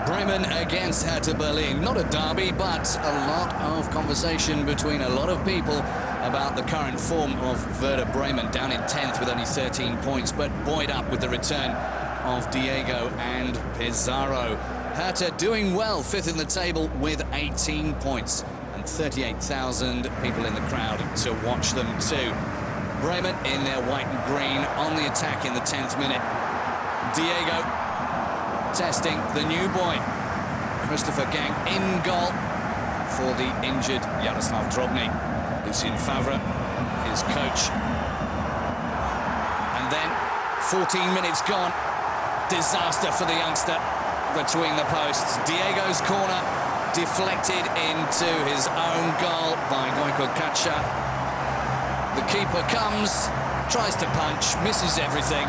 Bremen against Hertha Berlin. Not a derby, but a lot of conversation between a lot of people about the current form of Werder Bremen, down in 10th with only 13 points, but buoyed up with the return of Diego and Pizarro. Hertha doing well, 5th in the table with 18 points and 38,000 people in the crowd to watch them too. Bremen in their white and green on the attack in the 10th minute. Diego testing the new boy, Christopher Gang, in goal for the injured Jaroslav Drobny. Lucien Favre, his coach. And then 14 minutes gone. Disaster for the youngster between the posts. Diego's corner deflected into his own goal by Gojko Kacha. The keeper comes, tries to punch, misses everything,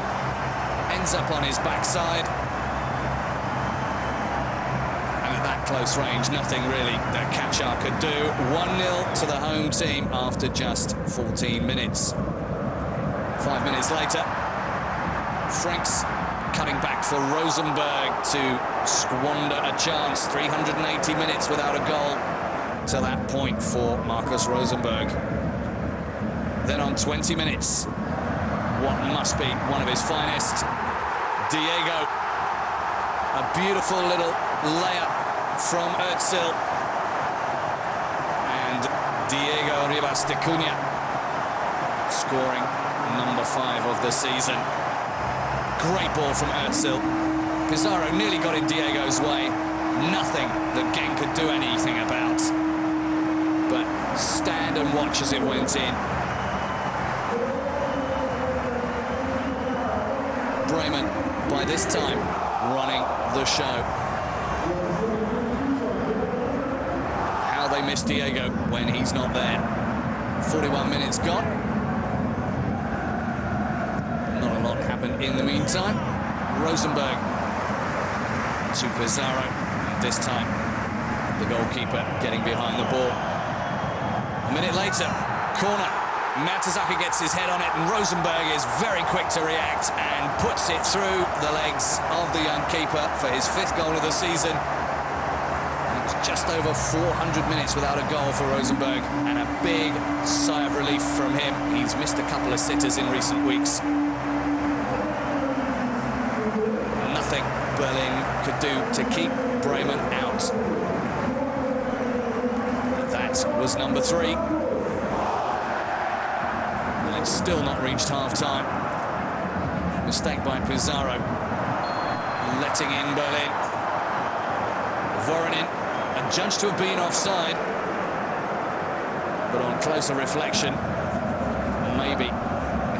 ends up on his backside. Close range, nothing really that Kacha could do. 1-0 to the home team after just 14 minutes. 5 minutes later, Franks cutting back for Rosenberg to squander a chance. 380 minutes without a goal to that point for Marcus Rosenberg. Then on 20 minutes, what must be one of his finest, Diego. A beautiful little layup from Herth, and Diego Ribas de Cunha scoring number 5 of the season. Great ball from Herth. Pizarro nearly got in Diego's way. Nothing that Genk could do anything about, but stand and watch as it went in. Bremen, by this time, running the show. They miss Diego when he's not there. 41 minutes gone. Not a lot happened in the meantime. Rosenberg to Pizarro. And this time, the goalkeeper getting behind the ball. A minute later, corner. Mertesacker gets his head on it, and Rosenberg is very quick to react and puts it through the legs of the young keeper for his 5th goal of the season. Just over 400 minutes without a goal for Rosenberg, and a big sigh of relief from him. He's missed a couple of sitters in recent weeks. Nothing Berlin could do to keep Bremen out. That was number 3. And it's still not reached half-time. Mistake by Pizarro, letting in Berlin. Voronin, judged to have been offside, but on closer reflection, maybe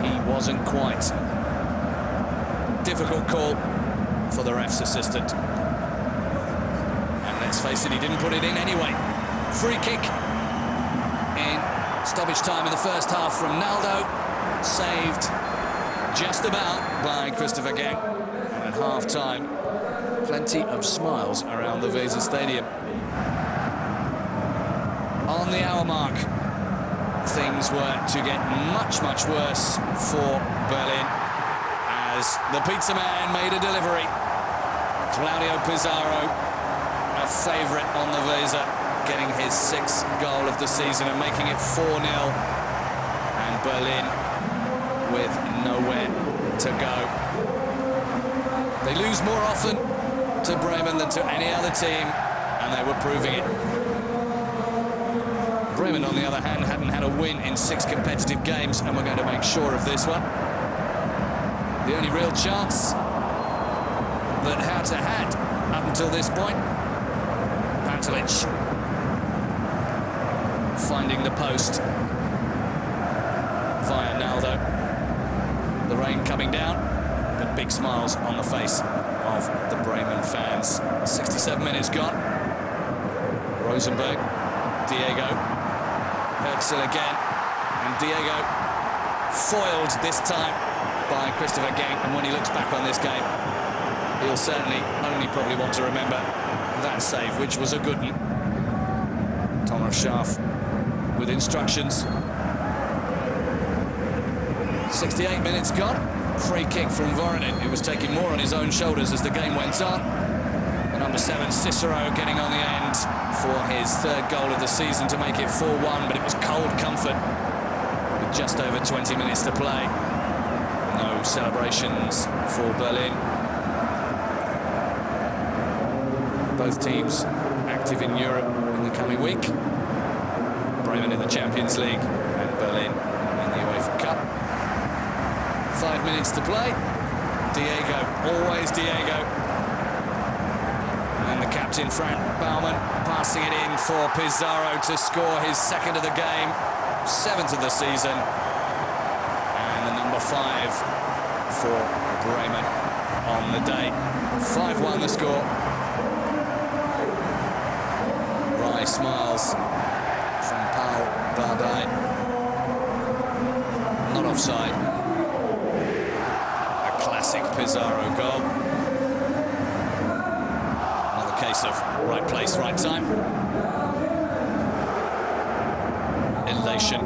he wasn't quite. Difficult call for the ref's assistant. And let's face it, he didn't put it in anyway. Free kick in stoppage time in the first half from Naldo, saved just about by Christopher Gang. And at half-time, plenty of smiles around the Weser Stadium. On the hour mark, things were to get much, much worse for Berlin as the pizza man made a delivery. Claudio Pizarro, a favourite on the Weser, getting his 6th goal of the season and making it 4-0. And Berlin with nowhere to go. They lose more often to Bremen than to any other team, and they were proving it. Bremen, on the other hand, hadn't had a win in 6 competitive games, and we're going to make sure of this one. The only real chance that Hertha had up until this point, Pantelic finding the post via Naldo. The rain coming down, but big smiles on the face of the Bremen fans. 67 minutes gone. Rosenberg, Diego, Herth again, and Diego foiled this time by Christopher Gang. And when he looks back on this game, he'll certainly only probably want to remember that save, which was a good one. Thomas Schaaf with instructions. 68 minutes gone. Free kick from Voronin, who was taking more on his own shoulders as the game went on. And Number 7, Cicero, getting on the end for his third goal of the season to make it 4-1, but it was cold comfort with just over 20 minutes to play. No celebrations for Berlin. Both teams active in Europe in the coming week. Bremen in the Champions League and Berlin in the UEFA Cup. 5 minutes to play. Diego, always Diego. And the captain, Frank Baumann, passing it in for Pizarro to score his second of the game, 7th of the season. And the number 5 for Bremen on the day. 5-1 the score. Wry smiles from Paul Dardai. Not offside. A classic Pizarro goal. Another case of right place, right time. Elation.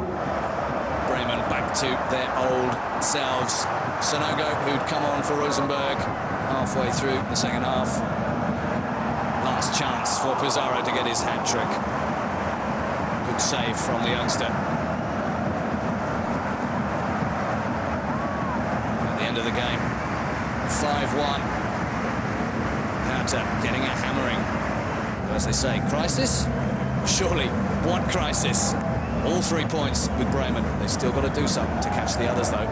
Bremen back to their old selves. Sonogo, who'd come on for Rosenberg halfway through the second half. Last chance for Pizarro to get his hat-trick. Good save from the youngster. At the end of the game, 5-1. Herth getting a hammering. As they say, crisis? Surely, what crisis? All 3 points with Bremen. They've still got to do something to catch the others, though.